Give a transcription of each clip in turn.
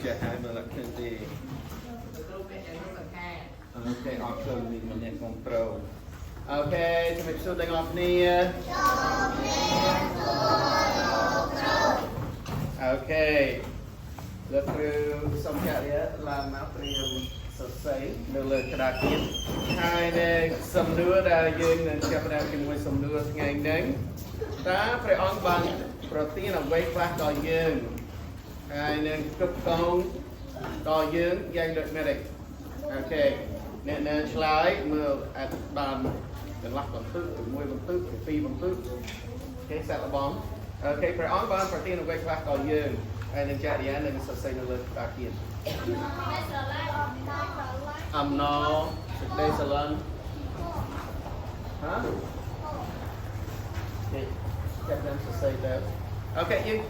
จะหายมาละขึ้นดีโอเคออกเครื่องมีมันเนี่ยคอนโทรลโอเคจะไปสู้ดังออกนี่โอเคแล้วคือสมการนี้ลามาเตรียมสดใสเดินเลยกระดาษเขียนให้ในสมดุลได้ยืนในจับได้เป็นมวยสมดุลไงนั้นตาไปอ่อนบางโปรตีนเอาไว้คลาสต่อยืนให้ในกรุ๊ปกองต่อยืนยังเด็กไม่ได้โอเคเนี่ยฉลายเมื่ออัดบานเป็นลักบันทึกมวยบันทึกปีบันทึกโอเคเสร็จแล้วบอมโอเคไปอ่อนบางโปรตีนเอาไว้คลาสต่อยืนให้ในจัดยาในสดใสเดินเลยกระดาษเขียนno, today's a lunch. Huh? Okay, get them to say that. Okay,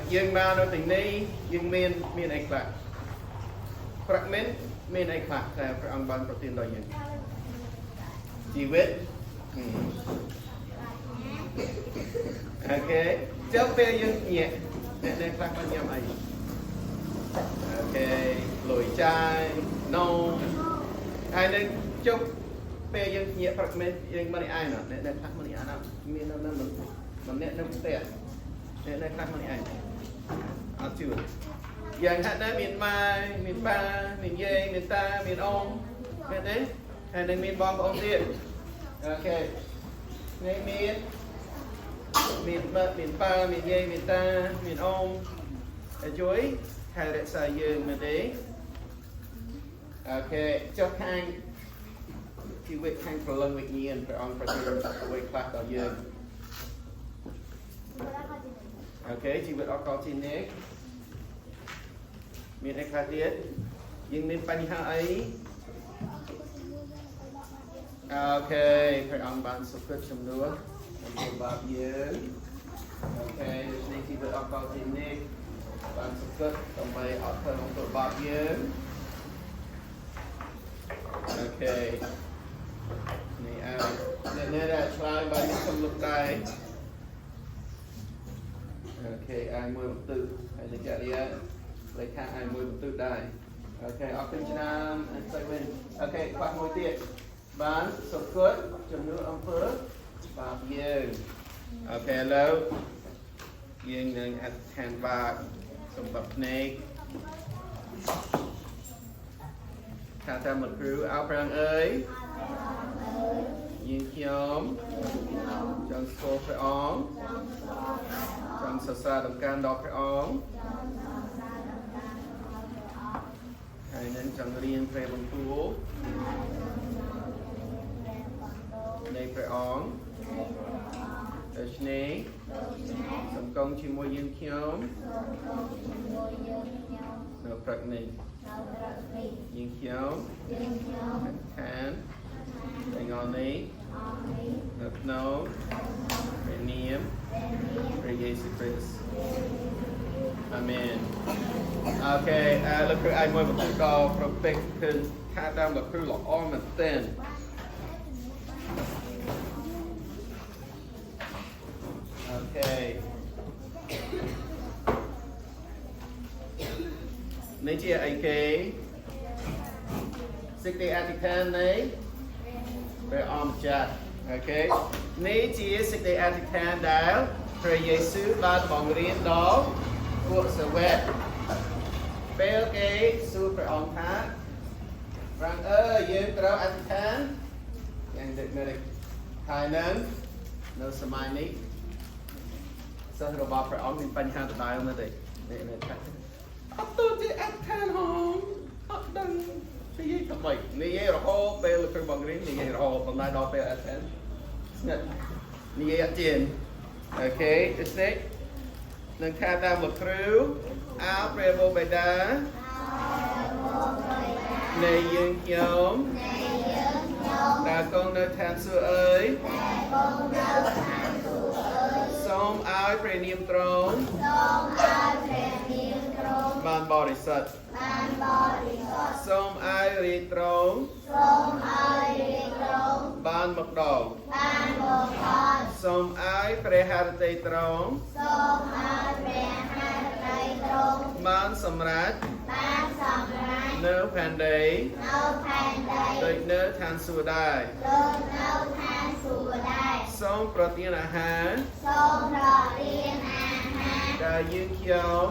dương ma nói tình này, dương miên ai khác. Fragment miên ai khác là phải ăn ban protein đó dương. Chỉ biết. Okay, chấp về dương nhẹ, nên khác bao nhiêu ai. Okay, lùi chai, no. Ai nên chúc về dân nhẹ fragment dân money ai nào, nên khác money ai nào, mình nên nó tệ, nên khác money ai. À chưa. Dân hát nói miền mai, miền ba, miền dây, miền ta, miền ông, miền đấy, hay nên miền bom ông tiền. Okay, ngay miền ba, miền dây, miền ta, miền ông, ở chuối. Hay là xài dương mà đấy. Ok, cho khang thì việc khang for lần việc nhiên phải on for việc class ở dương. Ok, chỉ việc ở có trên nét. Miền ai khác tiết. Nhưng nên bánh hạ ấy. Ok, phải on bàn số kết trong nữa. Mình bạc dương. Ok, nên chỉ việc ở có trên nét. Bạn sẽ tổng bày ở phần của bạc dương. Ok. Này nên là slide bài trong lúc đây. Ok, ai mua một từ hay là chạy đi lấy khác ai mua một từ đây. Ok, ở bên Nam and segment. Ok, phát mối tiện. Bán sốt cốt trong nước âm phước bạc dương. Ok, lâu. Dương nên hand bạc. Some bắp này, thả ra một rượu áo prang ơi, nhìn nhóm, trong số phải óng, trong sơ sa đồng can đo phải óng, hay nên trong riêng phải bằng cú, đây phải óng, đây này. Some công chỉ mua dương nhóm nó pregnant dương nhóm khán để ngon đi ngập nấu để niêm để Jesus Christ Amen. Ok, lúc cứ ai mua một cái đồ prophetขึ้นค่าดำแบบคือหลอกอ้อมมันเต้นOkay. Này chia ai kê. Sikti atikan này. Về om chat. Okay. Này chia sikti atikan đáo. Trời Giêsu ba bóng riêng đó. Cuộc sở vẹt. Bê ok. Su phải om thác. Rằng dương trao atikan. Yang được mê địch. Hai nâng. Nó sẽ mai ní. Sao rồi bà phải ổn mình bánh hàng đại không đây này chắc tôi chỉ ăn than hông đừng cái gì tầm bậy này vậy rồi hô bê là phải bằng riêng này vậy rồi hô còn lại đó bê ăn than này vậy ăn tiền ok it's it nâng khai ta một khứu áo bê bô bê đá này dương nhóm là con nơi than xưa ơi Sông ai premium throne Ban body sat Sông ai re throne Ban mật đầu Sông ai preharate throne បានសម្រាប់នៅផែនដីដូចនៅឋានសួគ៌ដែរសូមប្រទានអាហារដែលយើងខ្ញុំ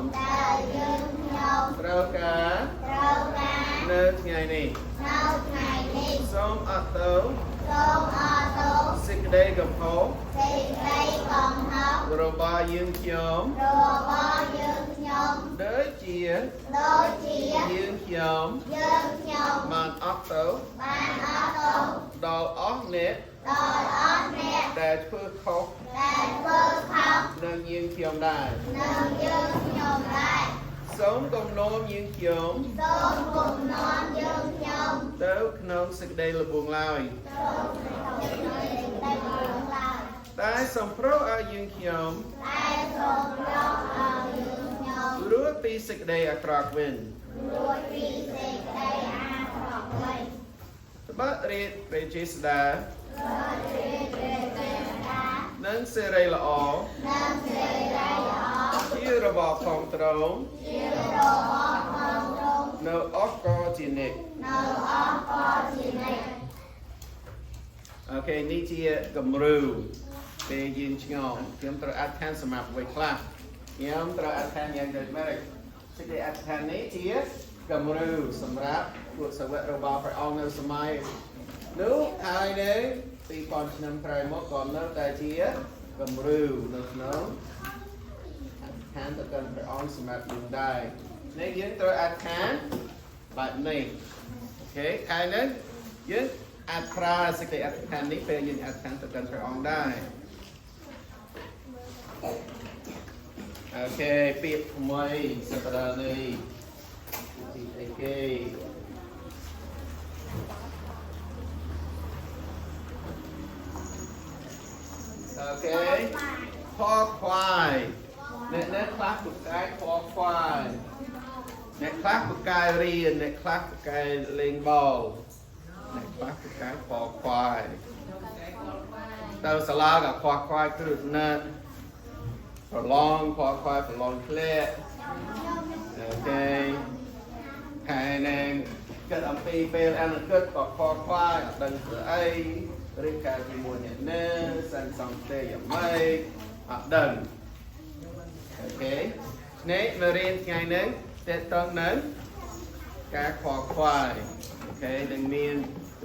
ត្រូវការនៅថ្ងៃនេះសូមអត់ទោសសេចក្តីកំហុសរបស់យើងខ្ញុំដូចជាយើងខ្ញុំបានអត់ទោសដល់អស់អ្នកដែលធ្វើខុសនឹងយើងខ្ញុំដែរសូមកំណោមយើងខ្ញុំទៅក្នុងសេចក្តីល្បួងឡើយតែសំប្រោឲ្យយើងខ្ញុំរួចពីសេចក្តីអាក្រក់វិញត្បិតរីករាយជាស្ដានិងសេរីល្អជារបស់ផងត្រង់នៅអស់ក៏ជានិច្ចអូខេនេះជាគំរូពេលយើងឆ្ងល់ខ្ញុំត្រូវអធិដ្ឋានសម្រាប់អ្វីខ្លះខ្ញុំត្រូវអធិដ្ឋានយ៉ាងដូចម៉េចសេចក្តីអធិដ្ឋាននេះជាគំរូសម្រាប់ពួកសាវករបស់ព្រះអង្គនៅសម័យនោះហើយនៅ2000ឆ្នាំក្រោយមកក៏នៅតែជាគំរូនៅក្នុងអធិដ្ឋានទៅកាន់ព្រះអង្គសម្រាប់យើងដែរនេះយើងត្រូវអធិដ្ឋានបែបនេះអូខេហើយនៅយើងអាចប្រើសេចក្តីអធិដ្ឋាននេះពេលយើងអធិដ្ឋានទៅកាន់ព្រះអង្គដែរអូខេពាក្យថ្មីសប្តាហ៍នេះទីអីគេអូខេខខ្វាយអ្នកខ្លះពូកែខខ្វាយអ្នកខ្លះពូកែរៀនអ្នកខ្លះពូកែលេងបោអ្នកខ្លះពូកែខខ្វាយទៅសាលាក៏ខខ្វាយគឺណាប្រឡងខខ្វាយប្រឡងធ្លាក់អូខេហើយនឹងគិតអំពីពេលអនាគតក៏ខខ្វាយអត់ដឹងធ្វើអីឬការជាមួយអ្នកណាសាន់សំទេយ៉ាងម៉េចអត់ដឹងអូខេនេះមករៀនថ្ងៃនេះតើតើនៅការខខ្វាយអូខេនឹងមាន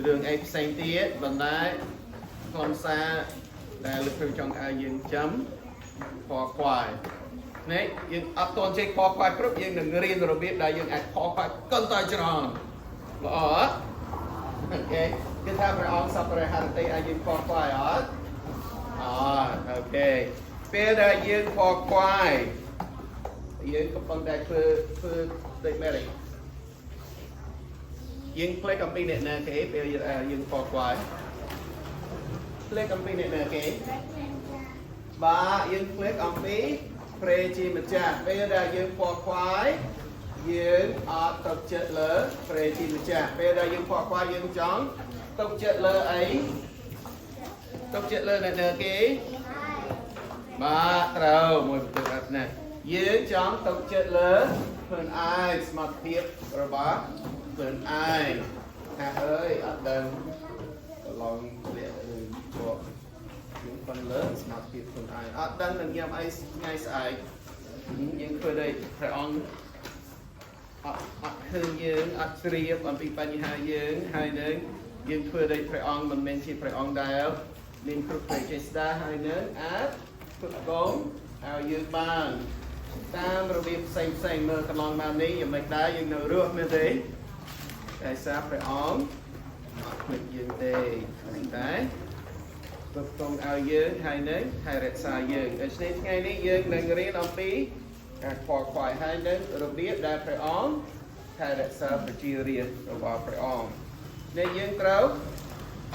រឿងអីផ្សេងទៀតបណ្ដាខ្លឹមសារដែលលោកគ្រូចង់ឲ្យយើងចាំខខ្វាយនេះយើងអត់ទាន់ចេះខខ្វាយគ្រប់យើងនឹងរៀនរបៀបដែលយើងអាចខខ្វាយកាន់តែច្រើនល្អអូខេគឺថាព្រះអង្គសពព្រះハរតីឲ្យយើងខខ្វាយអត់អូខេពេលដែលយើងខខ្វាយយើងកំពុងតែធ្វើដូចម៉េចយើងផ្លេចអំពីអ្នកណាគេពេលយើងខខ្វាយផ្លេចអំពីអ្នកណាគេបាទយើងផ្លេចអំពីព្រះជាម្ចាស់ពេលដែលយើងខខ្វាយយើងអត់ទុកចិត្តលើព្រះជាម្ចាស់ពេលដែលយើងខខ្វាយយើងចង់ទុកចិត្តលើអីទុកចិត្តលើអ្នកណាគេបាទត្រូវមួយបន្ទុកអត់ណាយើងចង់ទុកចិត្តលើខ្លួនឯងសមត្ថភាពរបស់ខ្លួនឯងថាអើយអត់ដឹងប្រឡងធ្លាក់ឬពួកយើងប៉ុន្តែលើសមត្ថភាពខ្លួនឯងអត់ដឹងនឹងញ៉ាំអីថ្ងៃស្អែកយើងធ្វើដូចព្រះអង្គអត់ឃើញយើងអត់ជ្រាបអំពីបញ្ហាយើងហើយនឹងយើងធ្វើដូចព្រះអង្គមិនមែនជាព្រះអង្គដែលមានគ្រប់ព្រះចេស្តាហើយនឹងអាចគ្រប់គ្រងឲ្យយើងបានតាមរបៀបផ្សេងមើលកន្លងមកនេះយ៉ាងម៉េចដែរយើងនៅរស់មែនទេតែសារព្រះអង្គអត់ភ្លេចយើងទេតែគ្រប់គ្រងឲ្យយើងហើយនឹងថែរក្សាយើងដូច្នេះថ្ងៃនេះយើងនឹងរៀនអំពីការខ្វល់ខ្វាយហើយនឹងរបៀបដែលព្រះអង្គថែរក្សាប្រជារាស្ត្ររបស់ព្រះអង្គនេះយើងត្រូវ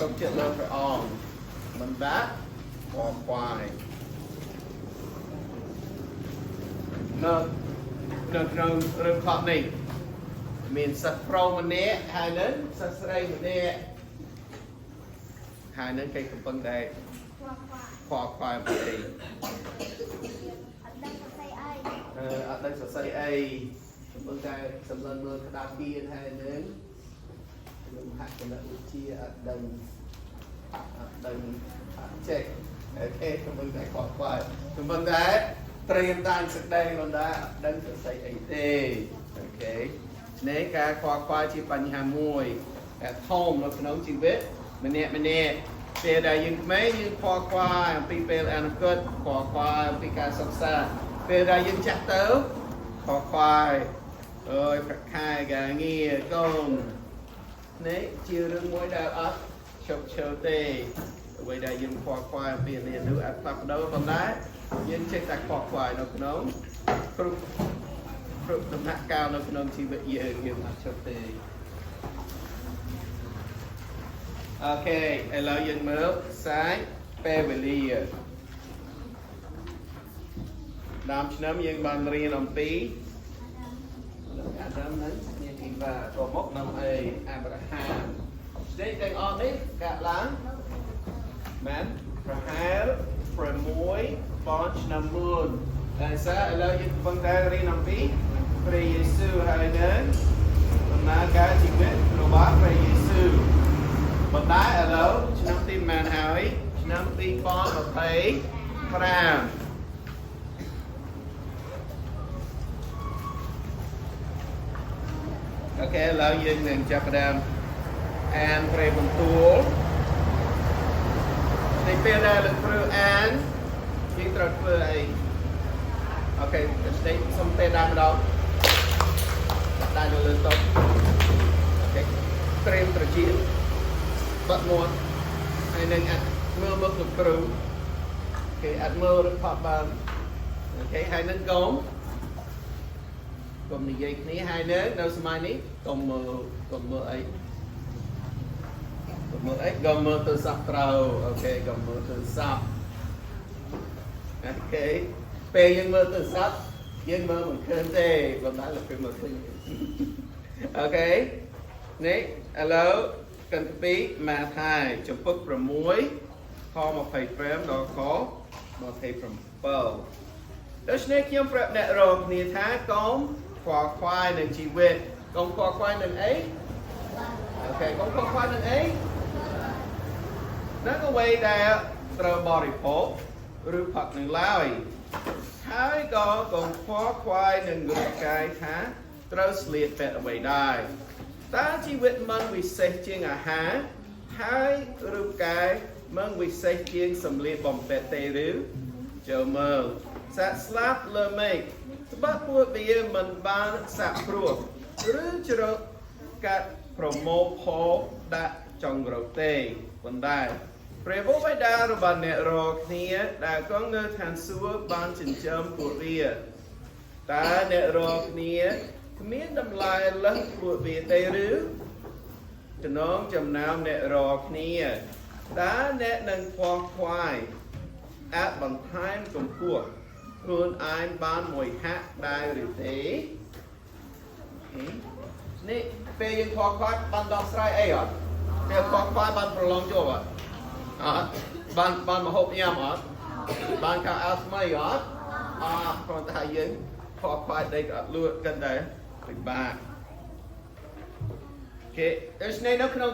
ទុកចិត្តលើព្រះអង្គមិនដាក់ខ្វល់ខ្វាយនៅក្នុងរឿងខប់នេះមានសិស្សប្រុសម្នាក់ហើយនឹងសិស្សស្រីម្នាក់ហើយនឹងគេកំពុងតែខ្វល់ខ្វាយអំពីអត់ដឹងស្អីអី អត់ដឹងសរសេរអីមើលតែសម្លឹងមើលក្តារពីហើយនឹងខ្ញុំហាក់គណៈវិទ្យាអត់ដឹងចេះអូខេខ្ញុំមើលតែខកខ្វល់ខ្ញុំមើលតែត្រៀមតាមសេចក្តីមិនដែរអត់ដឹងសរសេរអីទេអូខេនេះការខកខ្វល់ជាបញ្ហាមួយតែធំនៅក្នុងជីវិតម្នាក់ពេលដែលយើងក្មេងយើងខកខ្វល់អំពីពេលអនាគតខកខ្វល់អំពីការសិក្សាពេលដែលយើងចាស់ទៅខកខ្វល់អើយប្រាក់ខែការងារកូននេះជារឿងមួយដែលអត់ឈប់ឈរទេអ្វីដែលយើងខកខ្វល់អំពីនេះនោះអត់ផ្លាស់ប្ដូរប៉ុន្តែយើងចេះតែខកខ្វល់នៅក្នុងគ្រប់ដំណាក់កាលនៅក្នុងជីវិតយើងអត់ឈប់ទេអូខេឥឡូវយើងមើលខ្សែពេលវេលាដើមឆ្នាំយើងបានរៀនអំពីអាដាមហ្នឹងមានអ៊ីវ៉ាក៏មកនាំអីអាប់រ៉ាហាមស្ដេចទាំងអស់នេះកាត់ឡើងមែនប្រហែល6ប៉ុនឆ្នាំមុនតែសារឥឡូវយើងកំពុងតែរៀនអំពីព្រះយេស៊ូវហើយនឹងដំណើរការជីវិតរបស់ព្រះយេស៊ូវបណ្ដាឥឡូវឆ្នាំទីប៉ុន្មានហើយឆ្នាំ2025អូខេឥឡូវយើងនឹងចាប់ផ្ដើមអានព្រះបន្ទូលในពេលដែលលោកគ្រូអានយើងត្រូវធ្វើអីអូខេស្ដេចសុំពេលដើមម្ដងដាក់នៅលើតុអូខេត្រៀមត្រចៀកបាត់មាត់ហើយនឹងអាចមើលមុខលោកគ្រូគេអាចមើលរត់ផាត់បានអូខេហើយនឹងកុំនិយាយគ្នាហើយនៅសម័យនេះកុំមើលអីកុំមើលទូរស័ព្ទត្រូវអូខេកុំមើលទូរស័ព្ទអូខេពេលយើងមើលទូរស័ព្ទយើងមើលមិនឃើញទេប៉ុន្តែលោកគ្រូមើលឃើញអូខេនេះឥឡូវកន្ទីម៉ាថាយចំពុក6ខ25ដល់ខ27ដូច្នេះខ្ញុំប្រាប់អ្នករកគ្នាថាកុំខ្វល់ខ្វាយនឹងជីវិតកុំខ្វល់ខ្វាយនឹងអីអូខេកុំខ្វល់ខ្វាយនឹងអីនឹងអ្វីដែលត្រូវបរិភោគឬផឹកនឹងឡើយហើយក៏កុំខ្វល់ខ្វាយនឹងរូបកាយថាត្រូវស្លៀកពាក់អ្វីដែរតើជីវិតមិនវិសេសជាងអាហារហើយរូបកាយមិនវិសេសជាងសម្លៀកបំពាក់ទេឬចូលមើលសាក់ស្លាប់លើមេឃត្បិតពួកវាមិនបានសាក់ព្រោះឬជ្រកកាត់ប្រមូលផលដាក់ចង្រោកទេប៉ុន្តែព្រះបុព្វបិតារបស់អ្នករកគ្នាដែលគង់នៅឋានសួគ៌បានចិញ្ចឹមពួកវាតើអ្នករកគ្នាគ្មានតម្លៃលើសពួកវាទេឬចំណងចំណោមអ្នករកគ្នាតើអ្នកនឹងខ្វល់ខ្វាយអាចបន្ថែមកម្ពស់ខ្លួនឯងបានមួយហាក់ដែរឬទេនេះពេលយើងខ្វល់ខ្វាយបានដោះស្រាយអីអត់ពេលខ្វល់ខ្វាយបានប្រឡងជាប់អត់បានមហូបញ៉ាំអត់បានខោអាវថ្មីអត់គ្រាន់តែយើងខ្វល់ខ្វាយដេកអត់លក់កាន់តែពិបាកអូខេដូច្នេះនៅក្នុង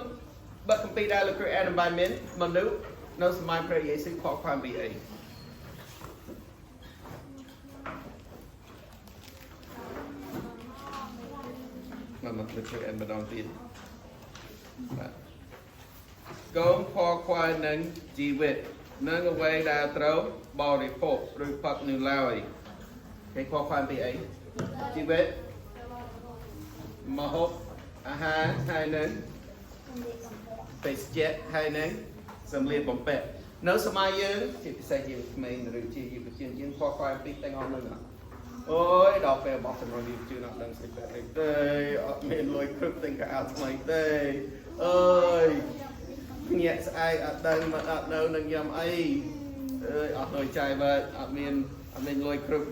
បទគម្ពីរដែលលោកគ្រូអានបានមានមនុស្សនៅសម័យព្រះយេស៊ូវខកខ្វល់ពីអីមកលោកគ្រូអានម្ដងទៀតបាទកុំខកខ្វល់នឹងជីវិតនឹងអ្វីដែលត្រូវបរិភោគឬផឹកនៅឡើយគេខកខ្វល់ពីអីជីវិតមហូបអាហារហើយនឹងបេសជ្ជៈហើយនឹងសម្លៀកបំពាក់នៅសម័យយើងជាពិសេសយើងក្មេងឬជាយុវជនយើងខកខ្វល់ពីទាំងអស់នោះអូយដល់ពេលបោះសម្រាប់យុវជនអត់ដឹងស្អីបែបនេះទេអត់មានលុយគ្រប់ទិញកៅអៅថ្មីទេអើយញាក់ស្អែកអត់ដឹងមកអត់នៅនឹងញ៉ាំអីអើយអត់លុយចាយបើអត់មានលុយគ្រប់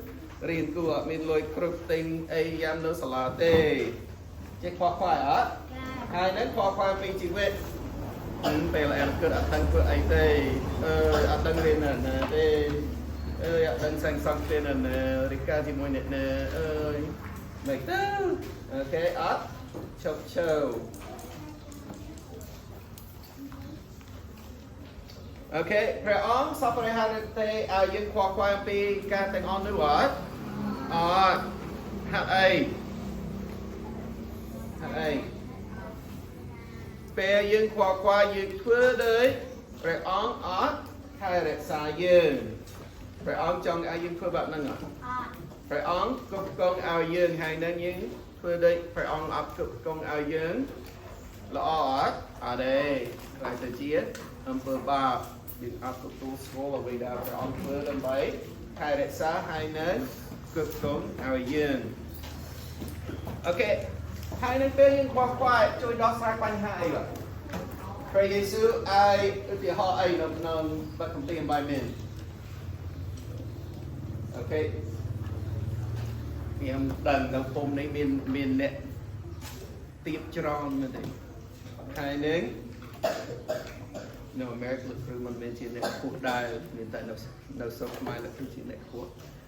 រៀនគួរអត់មានលុយគ្រប់ទិញអីយ៉ាំនៅសាលាទេចេះខ្វល់ខ្វាយអត់ហើយនឹងខ្វល់ខ្វាយពីជីវិតពេលអនាគតអត់ដឹងធ្វើអីទេអើយអត់ដឹងរៀនណាទេ ơi ạ đang sang sang tên là Rika thì môi nè ơi mày tao ok up chọc chầu ok pre on so pre hai ao dương khoa khoa pi ca tên on nữa what ha pre dương khoa khoa dương thưa đấy pre on hai rệt xa dương pre on trong ao dương thưa bạn năng à pre on con ao dương hai nên những thưa đấy pre on up con ao dương là ở đây lại từ chiến bờ ba những áp dụng tu số và vì đã phải on phơi lên bấy hai đẹp xa hai nến cực cống ao dương ok hai nến phê nhưng khoa khoai trôi đó sai quanh hai rồi Pray Jesus ai thì họ ai nó bắt công ty bài mình ok em đằng đầu hôm nay mình nè tiếp tròn như thế hai nến no American look through mình bên trên này cuộc đời mình tại đâu sống mai là through trên này cuộc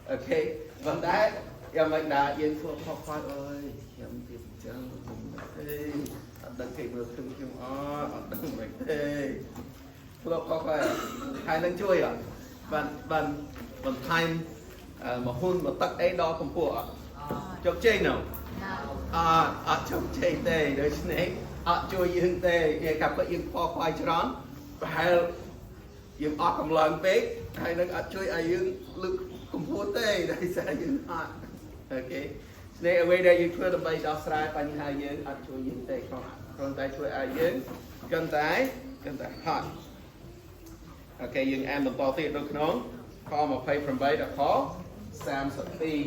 ok vấn đề em anh đã yên phương học khoa ơi em thì chẳng thế đừng kể được through trong đừng mày thế phương học khoa hai năng chui à bạn time mà hôn mà tắc ấy đó không của chọc chơi nào chọc chơi tê đấy này chui dương tê nghe cặp có dương khoa khoai cho đó hay dương ọt cầm lần bé hay nó chui ai dương lực cùng phố tê đây sẽ dương ọt ok này ở đây dương chui tầm bay đó sai bao nhiêu hai dương chui dương tê còn tay chui ai dương cần tay hot ok dương em mình to tiệt được nó kho một phay from bay đã khó sam sập ti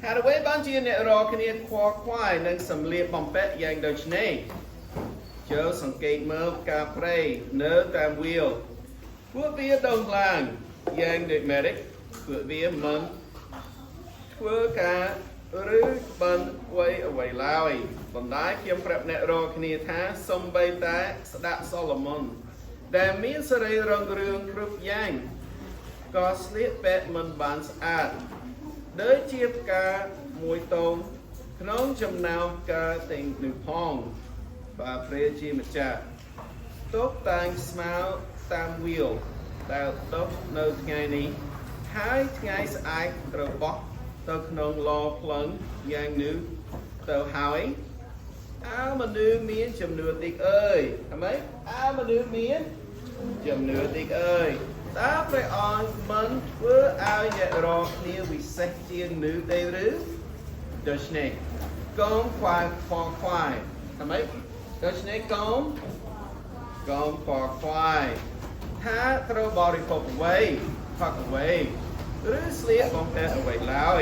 Hãy subscribe cho kênh Ghiền Mì Gõ để không bỏ lỡ những video hấp dẫn Chớ sẵn kênh mơ cà phê nơ tam wheel Phước vía đồng làng Giang được mẹ đích Phước vía mân Phước ca rứ bần quay ở quay lai Còn đáy khiêm prep nẹ rô khní thá Xông bay tá đạ Solomon Đà miễn sơ rây rong rương khrup giang Có sliết bẹt mân bán sạch Đới chiếp ca mùi tôm Nông châm nào ca tình nữ phong Và phê chi mà chạ Tốt tàng smile tam wheel Đào tốt nâu ngày ní Hai ngày sẽ ai rồi bóc Tao nông lo phấn Giang nữ Tao hỏi mà nữ miến châm nửa tích ơi mấy mà nữ miến châm nửa tích ơi Ta phải on mân với ai nhẹ rõ Nia vì sách chiên nữ tê rứ Đợt này Công khoai khoai mấy Đợt này công khoai Tha throw body pop away Rứ sliết bóng tê away lao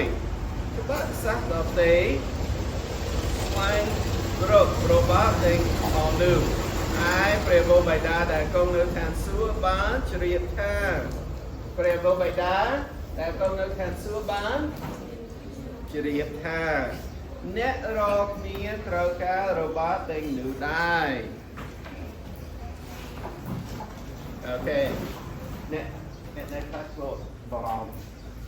Các bạn sắc đọc tế Khoanh Rô bác tình hò nữ Ai prevo bài đá đã công nữ thàn xua bán Chiriệp tha Prevo bài đá đã công nữ thàn xua bán Chiriệp tha Nét rô khmía trâu cá rô bá tình nữ đai Ok Nét khát lộ vào lòng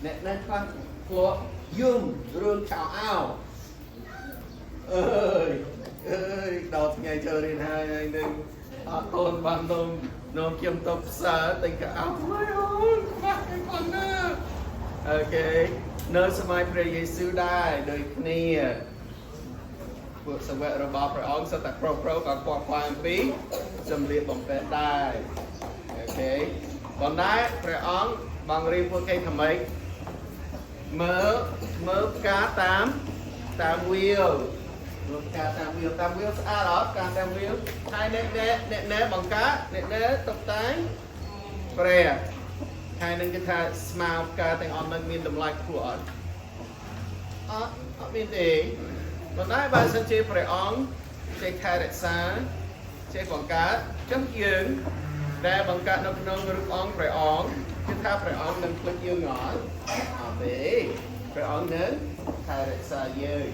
Nét khát lộ dương rương chào ao ơi đọc ngày chờ đến hai anh đừng tôn ban đông nông kiêm tập xa tình cả áo mới ơi phát cái con nữa ok nơi sơ mai pre Giêsu đai đời kia vượt sơ vẹn rồi bảo phải ong sơ tạc pro còn qua khoan phí dâm liệt bóng vẹn đai ok còn đai pre ong bằng riêng phương cây thầm ấy mớ cá tám wheel tam wheel đó tam wheel hai nè bằng cá nè tập tái pre hai nâng cái thà smile cá thành on nâng miên đầm like của miên gì còn nãy bạn sân chơi pre on chơi khai đại xa chơi quảng cá chấm dương ra bằng cá nông rực on pre on cái thà pre on nâng click dương ngõ để pre on nến khai đại xa dơi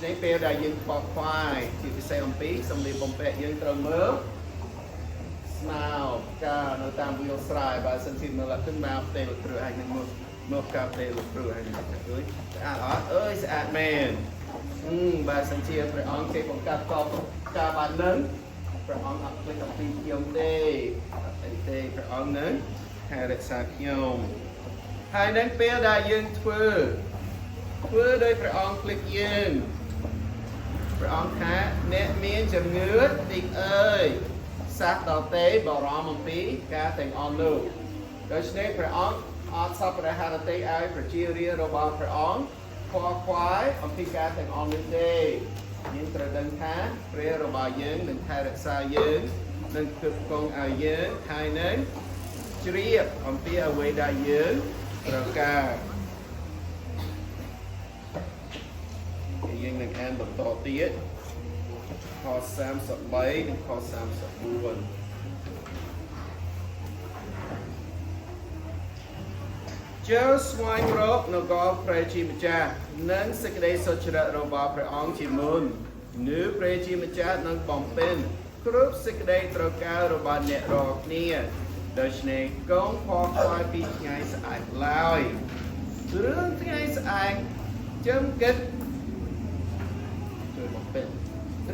Này bèo đã dân khoa khoai Thì cái xe ông bí Xong đi bông bẹ dân tròn mớ smile ការនៅតាមវាលស្រែបើសិនជាមើលទៅមកផ្ទៃលោកគ្រូឯងនឹងមកកាផ្ទៃលោកគ្រូឯងនឹងជួយស្អាតអត់អើយស្អាតមែនបើសិនជាព្រះអង្គគេបង្កើតកបការបាននឹងព្រះអង្គអត់ភ្លេចអំពីខ្ញុំទេអត់អីទេព្រះអង្គនឹងថែរក្សាខ្ញុំហើយនឹងពេលដែលយើងធ្វើដោយព្រះអង្គភ្លេចយើងព្រះអង្គថាអ្នកមានជំនឿទីអើយសាសដតេបរមអំពីការទាំងអស់នោះដូច្នេះព្រះអង្គអត់សពព្រះハរតីឲ្យប្រជារាស្ត្ររបស់ព្រះអង្គខ្វល់ខ្វាយអំពីការទាំងអស់នេះទេយើងត្រូវដឹងថាព្រះរបស់យើងនឹងថែរក្សាយើងនឹងគ្រប់គ្រងឲ្យយើងហើយនឹងជ្រាបអំពីអ្វីដែលយើងត្រូវការយើងនឹងអានបន្តទៀតខ33និងខ34ចូលស្វែងរកនគរព្រះជាម្ចាស់និងសេចក្តីសុចរិតរបស់ព្រះអង្គជាមុននៅព្រះជាម្ចាស់នឹងបំពេញគ្រប់សេចក្តីត្រូវការរបស់អ្នករាល់គ្នាដូច្នេះកុំខកខ្វល់ពីថ្ងៃស្អែកឡើយរឿងថ្ងៃស្អែកចាំគិតជួយបំពេញ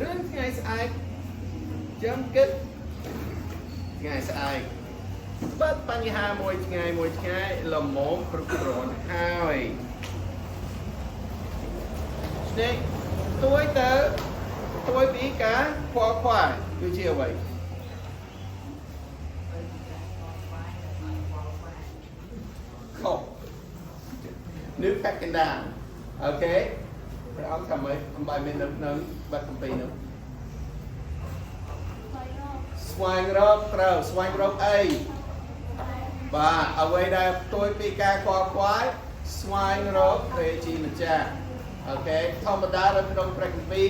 រឿងថ្ងៃស្អែកចាំគិតថ្ងៃស្អែកបាត់បញ្ហាមួយថ្ងៃលំមគ្រប់គ្រាន់ហើយនេះទួយពីការខ្វល់ខ្វាយគឺជាអ្វីខុស New packing down អូខេព្រះអង្គថាម៉េចអំបាយមាននៅបាត់កំពីនោះស្វែងរកត្រូវស្វែងរកអីបាទអ្វីដែលផ្ទុយពីការខ្វល់ខ្វាយស្វែងរកព្រះជាម្ចាស់អូខេធម្មតានៅក្នុងព្រះគម្ពីរ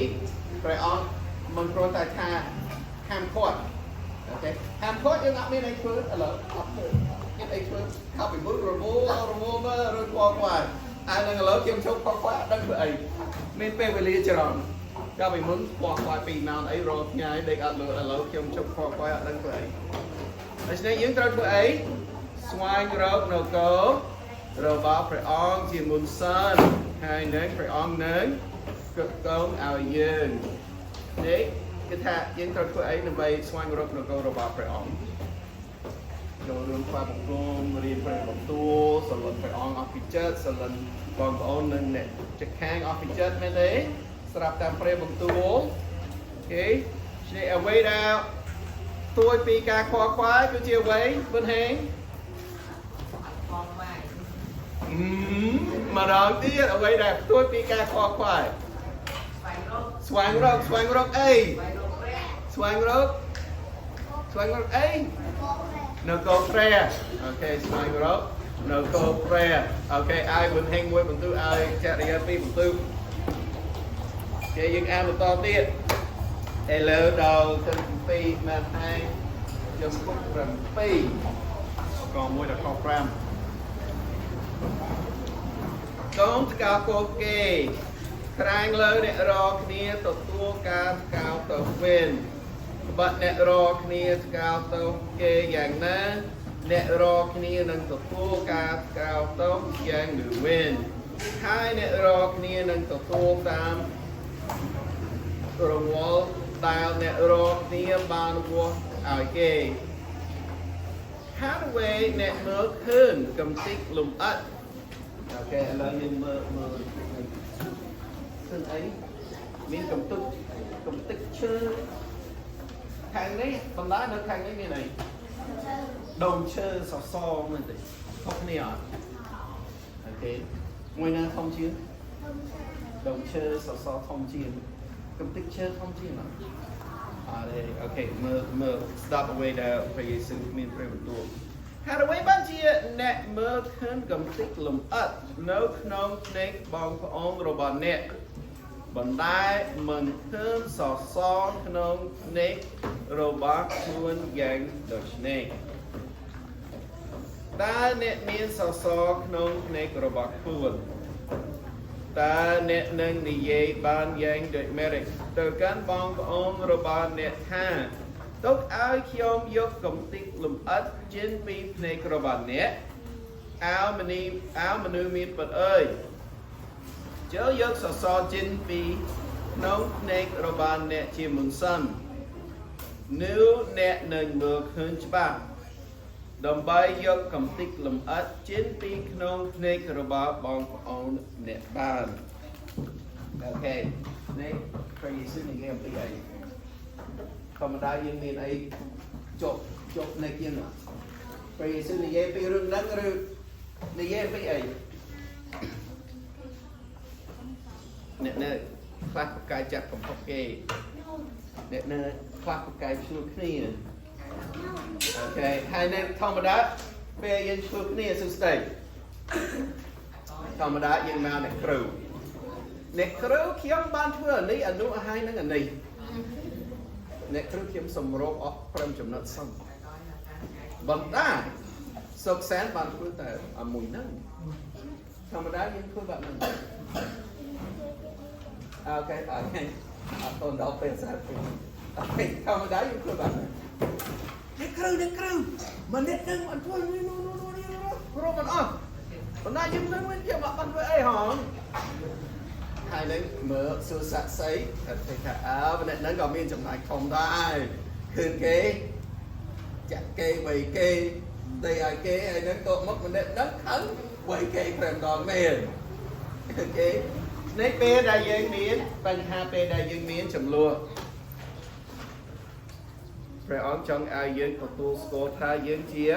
ព្រះអង្គមិនគ្រាន់តែថាហាមឃាត់អូខេហាមឃាត់យើងអត់មានអីធ្វើឥឡូវអត់ធ្វើមានអីធ្វើខោពីមុនរវល់មើលឬខ្វល់ខ្វាយអានឹងឥឡូវខ្ញុំជប់ខ្វល់ខ្វាយអត់ដឹងធ្វើអីមានពេលវេលាច្រើនកាលពីមុនខ្វល់ខ្វាយ2ម៉ោងអីរាល់ថ្ងៃដេកអត់លក់ឥឡូវខ្ញុំជប់ខ្វល់ខ្វាយអត់ដឹងធ្វើអីដូច្នេះយើងត្រូវធ្វើអីស្វែងរកនគររបស់ព្រះអង្គជាមុនសិនហើយនឹងព្រះអង្គនឹងគ្រប់គ្រងឲ្យយើងនេះគឺថាយើងត្រូវធ្វើអីដើម្បីស្វែងរកនគររបស់ព្រះអង្គចូលរួមខ្វះបង្គំរៀនព្រះបន្ទូលស្រឡាញ់ព្រះអង្គអស់ពីចិត្តស្រឡាញ់បងប្អូននិងអ្នកជិតខាងអស់ពីចិត្តមែនទេស្រាប់តាមព្រះបន្ទូលអូខេឆ្នេះអ្វីដែលទួយពីការខ្វល់ខ្វាយគឺជាអ្វីប៊ុនហេងម្ដងទៀតអ្វីដែលផ្ទុយពីការខ្វល់ខ្វាយស្វែងរកអីស្វែងរកអីនៅគរព្រះអូខេស្វែងរកនៅគរព្រះអូខេឲ្យបន្ថែមមួយបន្ទូឲ្យចរិយាពីរបន្ទូគេយើងអានបន្តទៀតឥឡូវដល់ទៅ7ម៉ែត្រឯងខ្ញុំគប់7ក៏មួយដល់ខ5កូនស្កោកោគេក្រាញលើអ្នករកគ្នាទទួលការស្កោទៅវិញបើអ្នករកគ្នាស្កោទៅគេយ៉ាងណាអ្នករកគ្នានឹងទទួលការស្កោទៅយ៉ាងនេះវិញហើយអ្នករកគ្នានឹងទទួលតាមរង្វាន់ដែលអ្នករកគ្នាបានវាស់ឲ្យគេហើយវិញអ្នកមើលឃើញកំតិចលំអិតអូខេឥឡូវយើងមើលឃើញអីមានកំតិចឈើខាងនេះបណ្ដានៅខាងនេះមានអីដុំឈើសសមែនទេខុសគ្នាអត់អូខេមួយណាធំជាងដុំឈើសសធំជាងកំតិចឈើធំជាងអត់ទេអូខេមើលស្ដាប់អ្វីដែលព្រះយេស៊ូវមានព្រះបន្ទូលហើយអ្វីបានជាអ្នកមើលឃើញកំតិចលំអិតនៅក្នុងភ្នែកបងប្អូនរបស់អ្នកបណ្ដែមិនឃើញសសរក្នុងភ្នែករបស់ខ្លួនយ៉ាងដូចនេះតើអ្នកមានសសរក្នុងភ្នែករបស់ខ្លួនតើអ្នកនឹងនិយាយបានយ៉ាងដូចមេរិកទៅកាន់បងប្អូនរបស់អ្នកថា ទុកឲ្យខ្ញុំយកកំតិចលំអិតចេញពីភ្នែករបស់អ្នកអើមនុស្សមានពិតអើយចូលយកសសរចេញពីក្នុងភ្នែករបស់អ្នកជាមុនសិននោះអ្នកនឹងមើលឃើញច្បាស់ដើម្បីយកកំតិចលំអិតចេញពីក្នុងភ្នែករបស់បងប្អូនអ្នកបានអូខេនេះព្រះយេស៊ូវនិយាយអំពីអីធម្មតាយើងមានអីចប់នៅជាងព្រះយេស៊ូវនិយាយពីរឿងហ្នឹងឬនិយាយពីអីអ្នកនៅខ្លះប្រកែកចាក់កំហុសគេអ្នកនៅខ្លះប្រកែកឈ្លោះគ្នាអូខេហើយនៅធម្មតាពេលយើងឈ្លោះគ្នាសួស្ដីធម្មតាយើងមកអ្នកគ្រូខ្ញុំបានធ្វើអានេះអានោះឲ្យហើយនឹងអានេះអ្នកគ្រូខ្ញុំសម្របអស់5ចំណុចសិនបន្តែសុកសែនបានធ្វើតែអាមួយហ្នឹងធម្មតាយើងធ្វើបែបហ្នឹងអូខេអត់ដល់ពេលសាប់អូខេធម្មតាយើងធ្វើបែបហ្នឹងអ្នកគ្រូមិនអ្នកនឹងអត់ធ្វើនេះនោះគ្រូមិនអស់បណ្ដាយើងនឹងវិញយើងអត់បានធ្វើអីហងហើយនឹងមើលសួរសាក់សីតែថាអ្នកនឹងក៏មានចំណែកធំដែរឃើញគេចាក់គេវៃគេដីឲ្យគេហើយនឹងតមកម្នាក់នឹងខឹងវៃគេ5ដងមែនឃើញគេនេះពេលដែលយើងមានបញ្ហាពេលដែលយើងមានចំនួនព្រះអង្គចង់ឲ្យយើងទទួលស្គាល់ថាយើងជា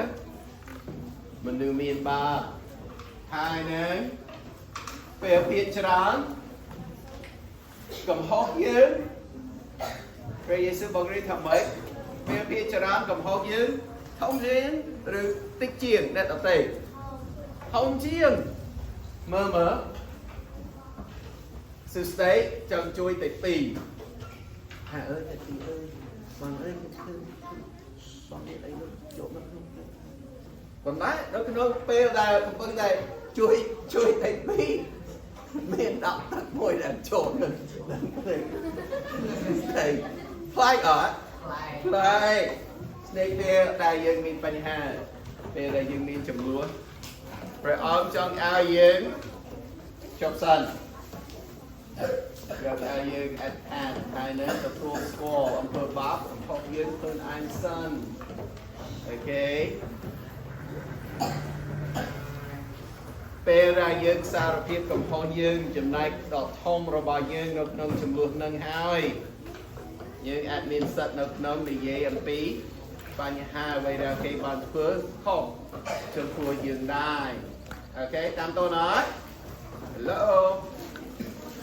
មនុស្សមានបាបហើយនឹងពេលភាគច្រើនកំហុសយើងព្រះយេស៊ូវបង្រៀនថាម៉េចពេលភាគច្រើនកំហុសយើងធំជាងឬតិចជាងអ្នកដទៃធំជាងមើលសួស្ដីចង់ជួយតែ2ហើយតែ2អើយបងអើយគឺបងនេះអីនោះចូលមកក្នុងប៉ុន្តែដល់ក្នុងពេលដែលកំពុងតែជួយតែ2មានដាក់ទឹកមួយដែលចូលនឹងតែខ្លាយអត់ខ្លាយស្នេហ៍ពេលដែលយើងមានបញ្ហាពេលដែលយើងមានចំនួនព្រះអង្គចង់ឲ្យយើងចប់សិនយកឲ្យយើងអធិដ្ឋានហើយនឹងទទួលស្គាល់អំពើបាបកំហុសយើងខ្លួនឯងសិនអូខេពេលដែលយើងសារភាពកំហុសយើងចំណែកដ៏ធំរបស់យើងនៅក្នុងចំនួននឹងហើយយើងអាចមានសិទ្ធិនៅក្នុងនិយាយអំពីបញ្ហាអ្វីដែលគេបានធ្វើខុសចំពោះយើងដែរអូខេតាមតូនអត់ Hello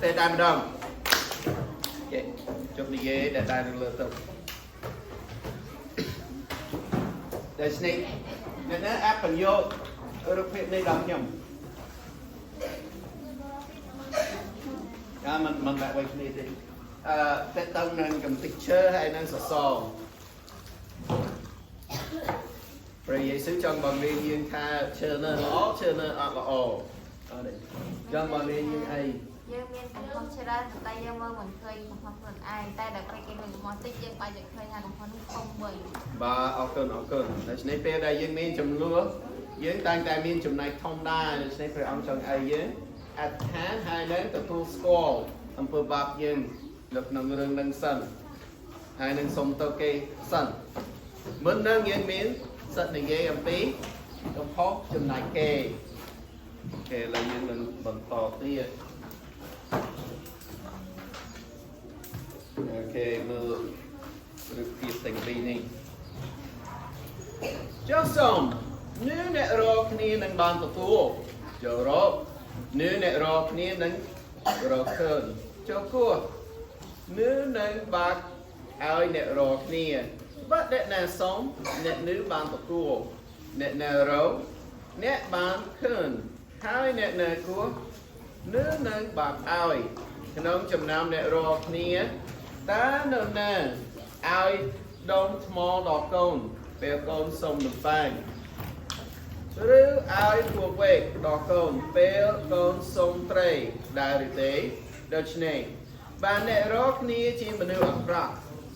តែតែម្ដងអូខេជប់និយាយតែលើទៅតែស្នេហ៍អ្នកណាអបញ្ញោរូបភាពនេះដល់ខ្ញុំមិនដាក់ໄວគ្នាទេតែតើនឹងកំតិចឈើហើយនឹងសសរព្រះយេស៊ូវចង់បង្រៀនយើងថាឈើនៅល្អឈើនៅអត់ល្អអត់ទេចង់បង្រៀនយើងអីយើងមានកំហុសច្រើនតែយើងមើលមិនឃើញកំហុសខ្លួនឯងតែដល់ពេលគេមានកំហុសតិចយើងបែរជាឃើញថាកំហុសនោះធំវិញបាទអរគុណដូច្នេះពេលដែលយើងមានចំនួនយើងតែងតែមានចំណែកធំដែរដូច្នេះព្រះអង្គចង់ឲ្យយើងអធិដ្ឋានហើយនឹងទទួលស្គាល់អំពើបាបយើងនៅក្នុងរឿងនឹងសិនហើយនឹងសុំទៅគេសិនមុននឹងយើងមានសិទ្ធិនិយាយអំពីកំហុសចំណែកគេឥឡូវយើងនឹងបន្តទៀតអូខេមើលរូបភាពទាំងពីរនេះចុះសូមអ្នករកគ្នានឹងបានទទួលចូលរកអ្នករកគ្នានឹងរកឃើញចូលគោះនឹងបាក់ឲ្យអ្នករកគ្នាបាត់អ្នកណាសូមអ្នកនេះបានទទួលអ្នកណារកអ្នកបានឃើញហើយអ្នកណាគោះនឹងបាក់ឲ្យក្នុងចំណោមអ្នករកគ្នាតើនៅណាឲ្យដុំថ្មដល់កូនពេលកូនសុំនំប៉័ងឬឲ្យពួកវែកដល់កូនពេលកូនសុំត្រីដែរឬទេដូច្នេះបានអ្នករកគ្នាជាមនុស្សអាក្រក់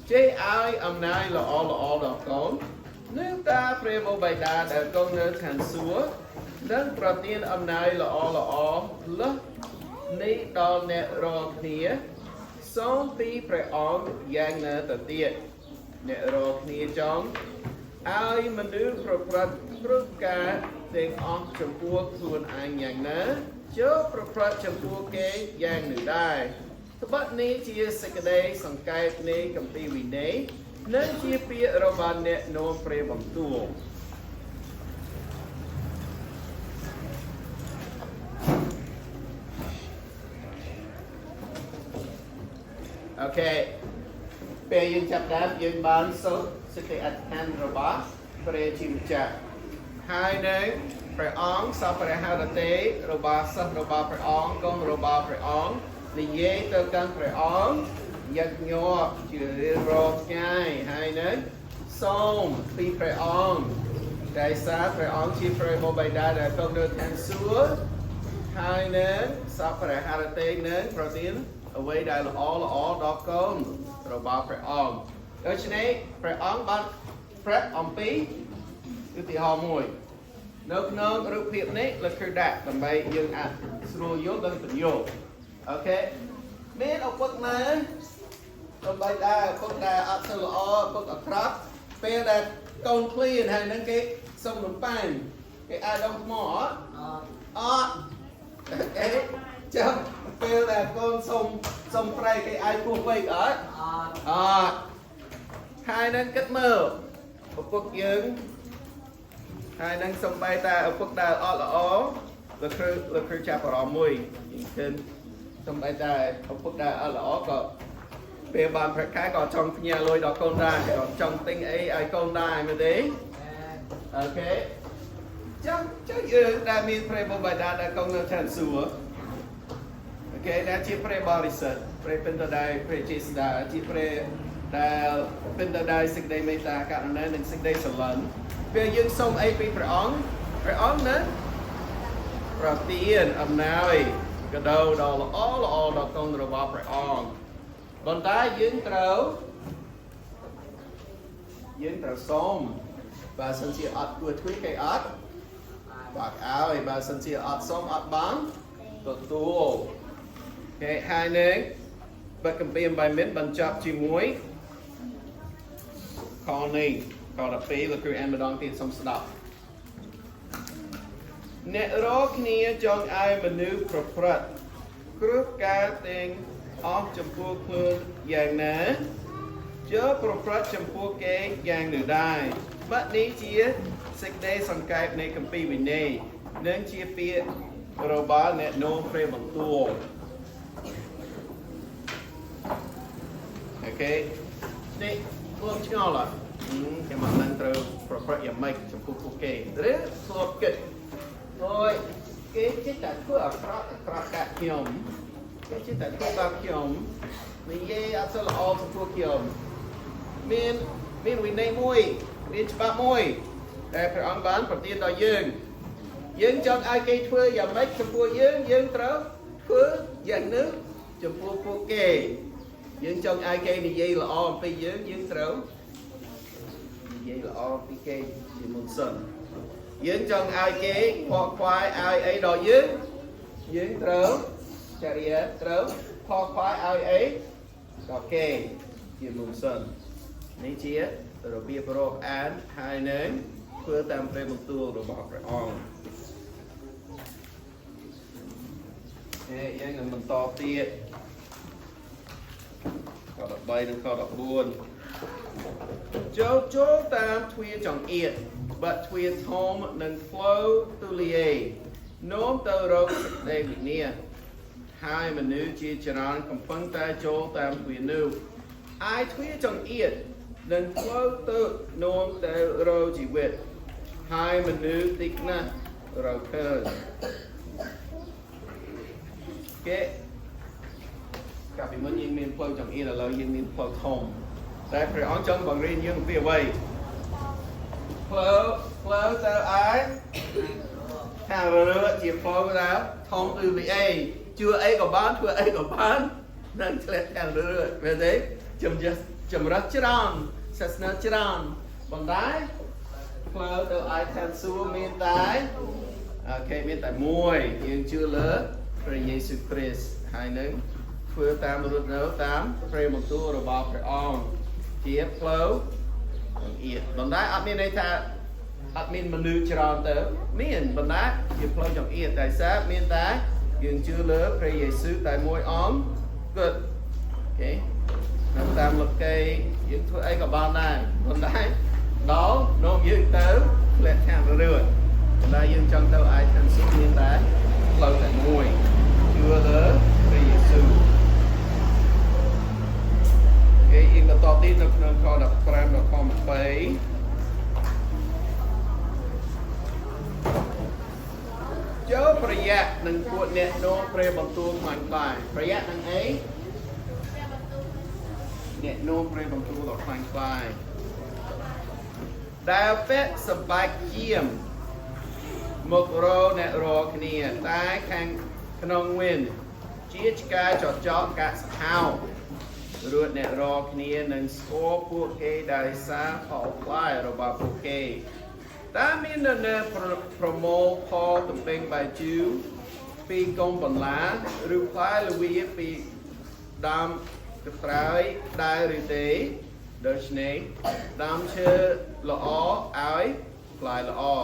chế ai âm nay là o đọc con nếu ta pre vô bài đà đã con nơi thành súa nâng đầu tiên âm nay là o lỡ ní đo nẹ rò khía sống tí pre on giang nè tờ tiệt nẹ rò khía trong ai mà nữ pro prat pro ca tên on trong cuộc luôn ai nhàng nè chớ pro prat trong cuộc kế giang nữ đai bất ní chia sẻ đây song cái này cầm ti vì này nên chia bia roban nè nôm pre bằng tua ok bây giờ chập đáp dương bán số sẽ cái ăn robot pre chim chặt hai này pre on sau pre hai là tế robot sau robot pre on con robot pre on thì dễ tơ căn phải ón giật nhỏ chữ rô ngay hai nữa xong phi phải ón đại sát phải ón chi phải mô bài đa để công đưa thành xuống hai nữa sao phải hai là tên nữa đầu tiên ở đây đây là ó đó con rồi bao phải ón đó cho nên phải ón bạn prep ón phí cứ thì họ mùi nước nâng cái rụp hiệp này là khởi đạt tầm bay dương ăn rồi vô đơn tình vô ok biết ông quốc này ông bay đa quốc đa áp sơ lọ quốc ở crop bây giờ con clean hay nâng cái sông nấm pan cái ai đông mỏ cái chấm bây giờ con sông pray cái ai cua quay ở hai nâng kết mơ ông quốc dương hai nâng sông bay ta ông quốc đa ó là khơi chạp ở mùi thêm trong bài đài ông quốc đà ở lõ có về bàn phải cái còn trong nhà lôi đó con đài còn trong tinh ấy ai con đài mà đấy ok chắc giờ đã miên pre bộ bài đà đã công thành sủa ok đã chỉ pre barisat pre pentadai pre chisda chỉ pre đã pentadai sinh đây meta cả nên nên sinh đây sờ lần về dương sông ấy pre on nữa đầu tiên âm này cái đầu đó là ó đó con rồi vào phải on còn ta dính trâu xôm và sân chia ớt vừa thúi cây ớt bạc áo và sân chia ớt xôm ớt bắn tụt tua cái hai nến và cầm biên bài miếng bằng chọc chi muối con này còn là phí là cứ em mà đón tiền xong sẽ đọc nè rô khnia trong ai mà nữ pro prat cướp cá tên ôm chấm pua khơi dạng ná chớ pro prat chấm pua kế dạng nữ đai mất ní chia xích đây song cái này cầm pi bình này nên chia phía robot nè nô phê bằng tua ok đi luôn chứ ngon là cái mặt năng từ pro prat dạng make chấm pua kế rất tốt kịch thôi cái chiếc tạt cứ ở crop cả kiom cái chiếc tạt cứ bao kiom mình dây áp sơ là all của kiom mình vì này môi mình chụp môi để phải ăn bán đầu tiên đó dương cho ai cây phơi và mấy chụp phơi dương trâu phơi dạng nước chụp phơi kề dương cho ai cây này dây là all phi dương trâu dây là all phi kề chỉ một sân dương trong ai kế hoặc khoai ai ấy đòi dương trớ chả đi trớ hoặc khoai ai ấy ok dương mùng sơn ní chia rồi bia pro án hai nến phơi tam phê một tua rồi bỏ phải on dương là mình to tiệt có đọc bay nên có đọc buồn chỗ tam thuê trong yết but with home nâng flow tu liê nôm tơ râu đây bị nia hai mà nữ chia tràn cầm phân ta chỗ tam thuê nữ ai thuê trong yết nâng flow tự nôm tơ râu chỉ việt hai mà nữ tích na râu cơ kế cả vì muốn nhìn miền flow trong yết là lâu nhìn miền flow thông đây phải on trong bằng riêng nhưng vì vậy flow tao ai hàng rửa chỉ flow ra thông từ vị A chưa A có bán chưa A có bán nên sẽ hàng rửa về đấy chấm dứt chấm rất tròn sẽ nó tròn còn đái phơi từ ai tham xua miền tái ok miền tái mùi nhưng chưa lớn rồi Giêsu Christ hai nước phơi tam rút nấu tám phơi một tua rồi bao phải on chia phơi ít còn đái admin này ta admin mình đưa tròn tới miền còn đái chia phơi trong ít tại sao miền tái nhưng chưa lớn rồi Giêsu tại môi on good ok nó tam lực cây những thứ ấy có bao này còn đấy đó nó dương tới lệ hàng rồi còn đây dương trong đâu ai thành số nhiên đấy lâu tại mùi chưa tới về Giêsu cái in là to tin được coi đọc pram đọc com phải chớประหยัดหนึ่งขวดเนี่ยโน้ตเปรย์บางตัวมันไปประหยัดหนึ่งเอ้เนี่ยโน้มเปรย์บางตัวต่อคลางไปดาวเป็ดสบายเยี่ยมหมกโรเนี่ยรอคเนียตายแข่งขนมวินจีจกายจอดจอกะสหาวรวดเนี่ยรอคเนียหนึ่งสโคพวกเกได้ซาเผาไฟระบาพวกเกตามีนเนี่ยโปรโมพอตุ่มเป็นใบจิวปีกงบนล้าหรือคล้ายลวีปีดำกระไรได้หรือเตะโดยเฉพาะดำเชื่อละอ้ออ้อยปลายละอ้อ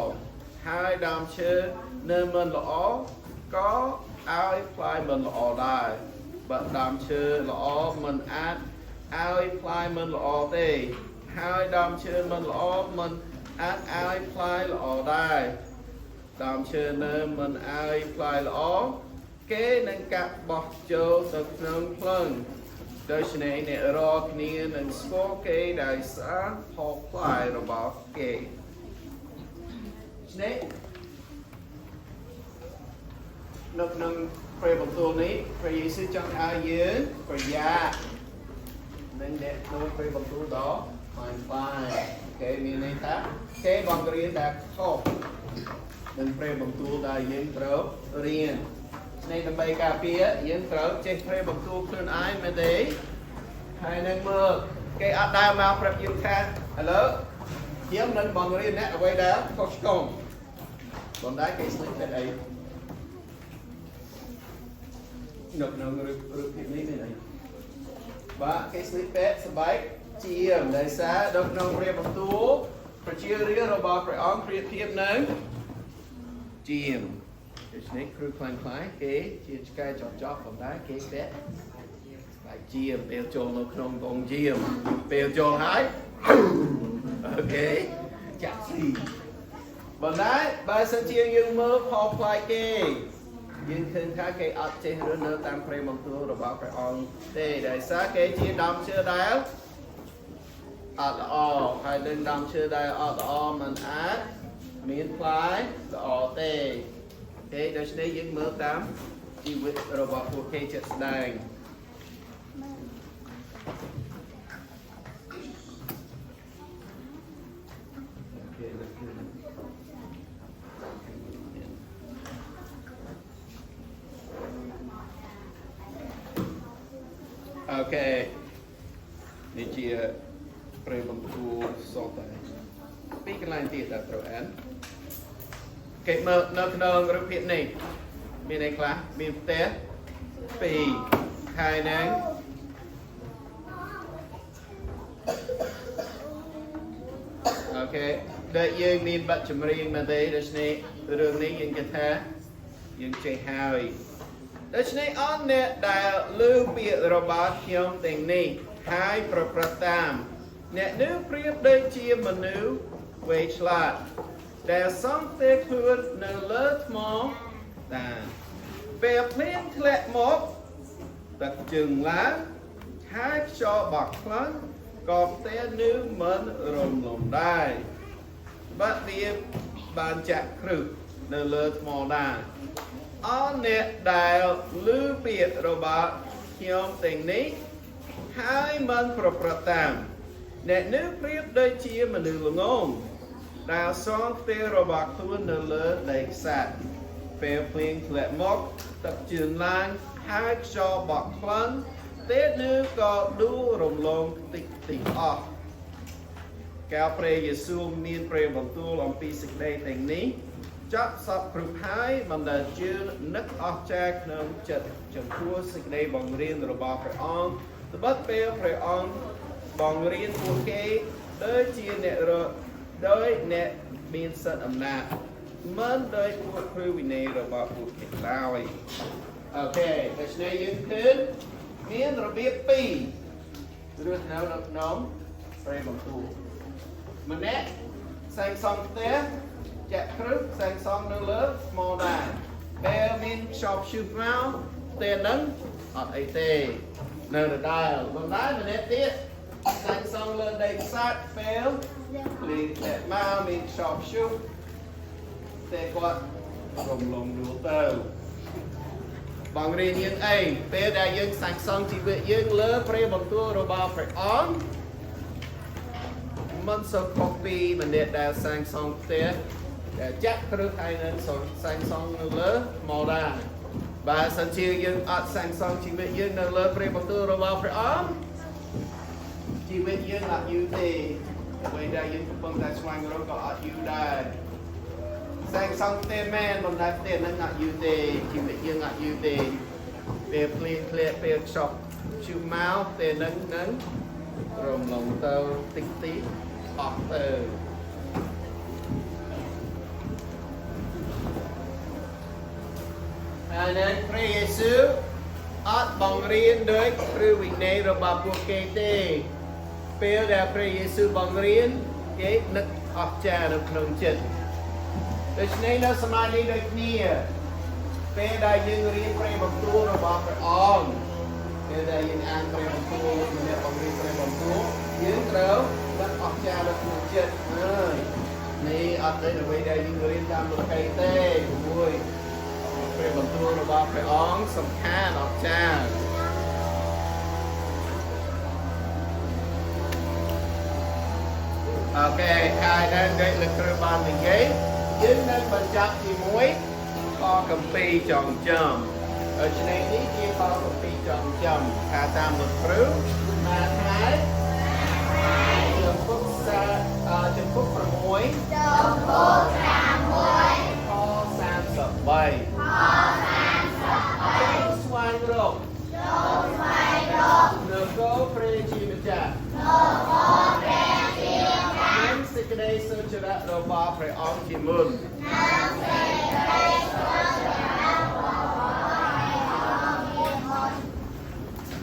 ให้ดำเชื่อเนื้อมันละอ้อก็อ้อยปลายมันละอ้อได้บัดดำเชื่อละอ้อมันอาจอ้อยปลายมันละอ้อเตะให้ดำเชื่อมันละอ้อมันอาจอ้อยปลายละอ้อได้ดำเชื่อเนื้อมันอ้อยปลายละอ้อเก๋นังกะบอกโจสักน้องพลังโดยเฉพาะเนี่ยรอคเนียนังสโคเกได้สาพอปลายระบาดเกฉะนั้นนักนั่งเปรย์บางตัวนี้พระเยซูจังอายืนประหยัดนั่นเด็กน้องเปรย์บางตัวต่อมันไปโอเคมีในทักโอเคบางเรียนแบบชอบนั่งเปรย์บางตัวได้ยืนเติบเรียนในตำบลกาเปียยืนเติบเจ็บเปรย์บางตัวเคลื่อนไอ้มาเดย์ให้นั่งมือโอเคอัดดาวมาปรับยืนแค่ฮัลโหลเยี่ยมนั่งบางเรียนเนี่ยเอาไว้แล้วก็ชกงบางได้กี่สิ่งเป็นไอ้หนุกหนุกรูปนี้เป็นไงบ้ากี่สิ่งเป็นสบายเจียมได้ซะดอกน้องเรียบประตูประเชียเรียเราบอกไปอ้อมเปรียบเทียบหนึ่งเจียมเดี๋ยวนี้ครูคลายคลายเก๋เจียมใกล้จอดจอบผมได้เก๋เป็ดไปเจียมเปลวโจงเราขนมกงเจียมเปลวโจงหายโอเคจับสี่บางได้บางสัญเชียงยังมือพอพลายเก๋ยืนขึ้นท่าเก๋อัดเจริญเนื้อตามเปรย์บางตัวเราบอกไปอ้อมเต้ได้ซะเก๋เจียดำเชื่อได้อัดละอใครดึงดำเชื่อได้อัดละอมันอัดมีนพลายละอเต้โอเคโดยเฉพาะยังมือตามชีวิตเราบอกพวกเคจัดแสดงโอเคนี่เชียเปรย์บางตัวสอบไปปีกันลายตีแต่ตัวแอนเก็บมือนักนองรูปเพียรนี่มีในคลาสมีเตะปีไทยนังโอเคได้ยังมีบัตรจำเรียงมาได้ดัชนีเรื่องนี้ยังกันแท้ยังใจหายดัชนีอันเนี่ยได้ลืมเปียระบาดเขียวแต่งนี้หายประตามเนี่ยนึกเปรียบได้เชียมนุษย์เวชลาดแต่สองเตะเพื่อนเนื้อเลือดมองแต่เปรียบเลี้ยงแคลหมกตัดจึงล้างใช้จอบักครั้งกอบเตะนึกเหมือนรมลมได้บัดเดียบบานจักครึกเนื้อเลือดมองได้อันเนี่ยได้ลืมเปรียบระบาดเขียวแต่งนี้ให้มันประตามเนี่ยนึกเปรียบได้เชียมนุษย์ละงงดาวสองเตะระบาดตัวเนื้อเลือดเด็กสัตว์เปรียบเพียงแคลหมกตัดจึงล้างให้จอบักครั้ง Tết nữ có đủ rồng lông tịch tịch ọ Kéo pre Giê-xu miên pre bằng tu lòng pi xịt đây tình ní chắc sắp cực hái bằng đợt chưa nức ọ chạc nâng chật chẳng thua xịt đây bằng riêng rồi bà phải on từ bắt bê phải on bằng riêng của kê đôi chia nẹ rồi đôi nẹ miên sân ẩm nạ mến đôi của khư vì nê rồi bà phụ kịch lao ok, cái này dươngขึ้นmiên rồi biết pi rượt nào đập nóng pre bằng tu mình nè sang xong té chạy khứ sang xong nâng lớp màu đà bè miên shop shoot vào tiền nâng ọt ấy tê nâng được đài còn đái mình nè tiết sang xong lên đây sát phèo lì đẹp mau miên shop shoot tê quạt rồng lồng đũa tờ bằng riêng những ấy bè đã dân sang xong chỉ việc dân lớp pre bằng tu rồi bà phải on mình sẽ copy mình để đào sang xong thế để chắc khứ hay nên sang xong lớp màu đà và sân chia dân sang xong chỉ biết dân lớp pre bằng tu rồi vào phải on chỉ biết dân là như thế vậy đây dân cũng bằng tay xoay rồi có như đây sang xong thế men bằng tay tiền nó ngại như thế chỉ biết dân ngại như thế về clean về shop chịu máu tiền nâng rồng lòng tàu tinh tí ọt từ nênព្រះយេស៊ូវអត់បង្រៀនដោយព្រះវិន័យរបស់ពួកគេទេពេលដែលព្រះយេស៊ូវបង្រៀនគេនឹកអស្ចារ្យនៅក្នុងចិត្តដូច្នេះនៅសម័យនេះដូចគ្នាពេលដែលយើងរៀនព្រះបន្ទូលរបស់ព្រះអង្គពេលដែលយើងអានព្រះបន្ទូលម្នាក់បង្រៀនព្រះបន្ទូលយើងត្រូវនឹកអស្ចារ្យនៅក្នុងចិត្តហើយនេះអត់ទេអ្វីដែលយើងរៀនតាមលោកីទេមួយព្រះបន្ទូលរបស់ព្រះអង្គសំខាន់អស្ចារ្យអូខេហើយដែលលោកគ្រូបាននិយាយយើងនឹងបញ្ចប់ជាមួយខកម្ពីចងចំដូច្នេះនេះជាខកម្ពីចងចំថាតាមលោកគ្រូណាថ្ងៃចំពុកចំពុក6ចំពុក6ខ33ស្វែងរកនគរព្រះជាម្ចាស់មានសេចក្តីសុចរិតរបស់ព្រះអង្គជាមុន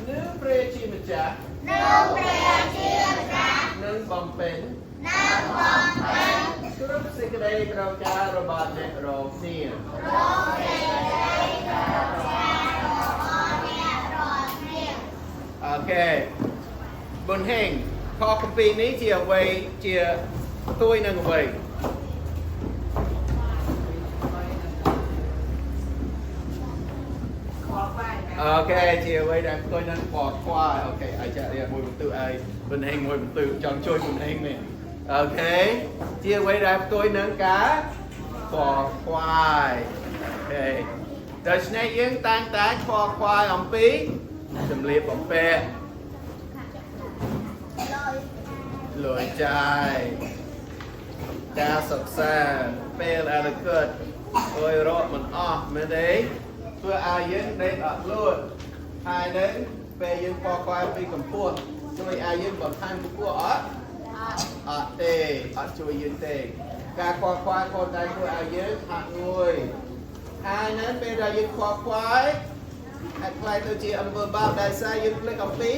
នឹងព្រះជាម្ចាស់នឹងបំពេញគ្រប់សេចក្តីត្រូវការរបស់អ្នករាល់គ្នាអូខេបុណ្យហេងខកម្ពីនេះជាអ្វីជាទួយនឹងអ្វីអូខេជាអ្វីដែលទួយនឹងបកខ្វល់អូខេអាចចាក់រៀបមួយបន្ទុឲ្យបុណ្យហេងមួយបន្ទុចង់ជួយបុណ្យហេងនេះអូខេជាអ្វីដែលទួយនឹងការបកខ្វល់អូខេដូច្នេះយើងតែងតែបកខ្វល់អំពីសម្លៀកបំពាក់លុយចាយការសិក្សាពេលអនាគតអើយរកមិនអស់មែនទេធ្វើឲ្យយើងដេកអត់លួចហើយនឹងពេលយើងបកខ្វល់ពីកម្ពស់ជួយឲ្យយើងបន្ថែមកម្ពស់អត់ទេអត់ជួយយើងទេការបកខ្វល់ខ្លួនឯងធ្វើឲ្យយើងហាក់ងួយហើយនឹងពេលដែលយើងបកខ្វល់អាចខ្លាយទៅជាអំពើបាបដែលសារយើងភ្លេចអំពី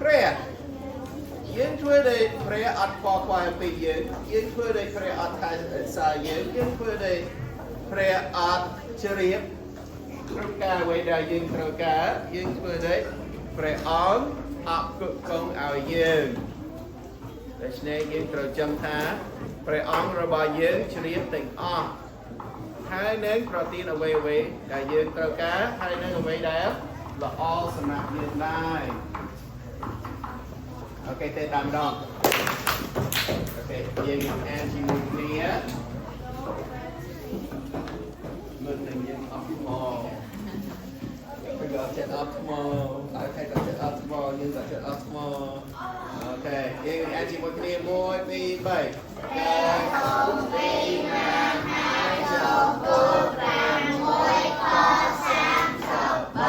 ព្រះយើងធ្វើដោយព្រះអត់បកខ្វល់អំពីយើងធ្វើដោយព្រះអត់ថែសារយើងធ្វើដោយព្រះអត់ជ្រាបគ្រប់ការអ្វីដែលយើងត្រូវការយើងធ្វើដោយព្រះអង្គអត់គ្រប់គ្រងឲ្យយើងដូច្នេះយើងត្រូវចង់ថាព្រះអង្គរបស់យើងជ្រាបទាំងអស់ហើយនឹងប្រទានអ្វីដែលយើងត្រូវការហើយនឹងអ្វីដែលល្អសម្រាប់យើងដែរអូខេទេតាមដងអូខេយើងអានជាមួយគ្នាមើលនឹងយើងអស់ថ្ម We're going to set up tomorrow. Okay. ជាមួយគ្នា1 2 3ការគុំពីណាហើយចូលគោល6ខ33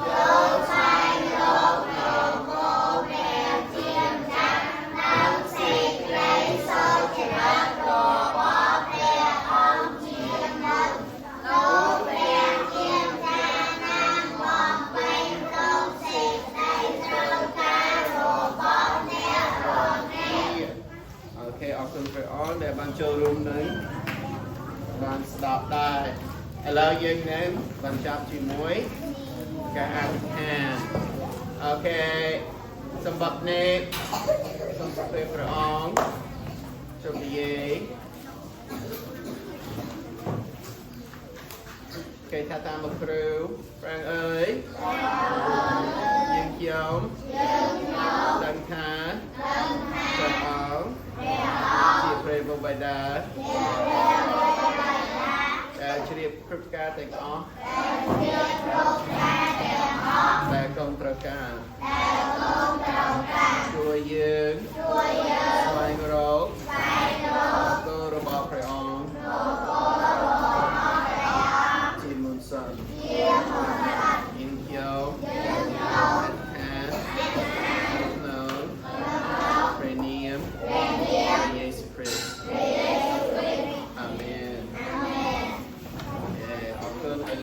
យកស្វែងរករកមកព្រះជាចាស់និងសេចក្តីសុចរិតរបស់ព្រះអង្គជានិច្ចលោកព្រះជាចាស់នឹងបំពេញគ្រប់សេចក្តីត្រូវការរបស់អ្នករាល់គ្នាអូខេអរគុណព្រះអង្គដែលបានចូលរួមនឹងបានស្ដាប់ដែរឥឡូវយើងនឹងបញ្ចប់ជាមួយការអធិដ្ឋានអូខេសម្បត្តិនេះសូមព្រះព្រះអង្គសូមនិយាយគេថាតាមលោកគ្រូប្រាំងអើយយើងខ្ញុំដឹងថាព្រះអង្គជាព្រះបិតាដែលជ្រាបគ្រប់ការទាំងអស់ដែលកូនត្រូវការ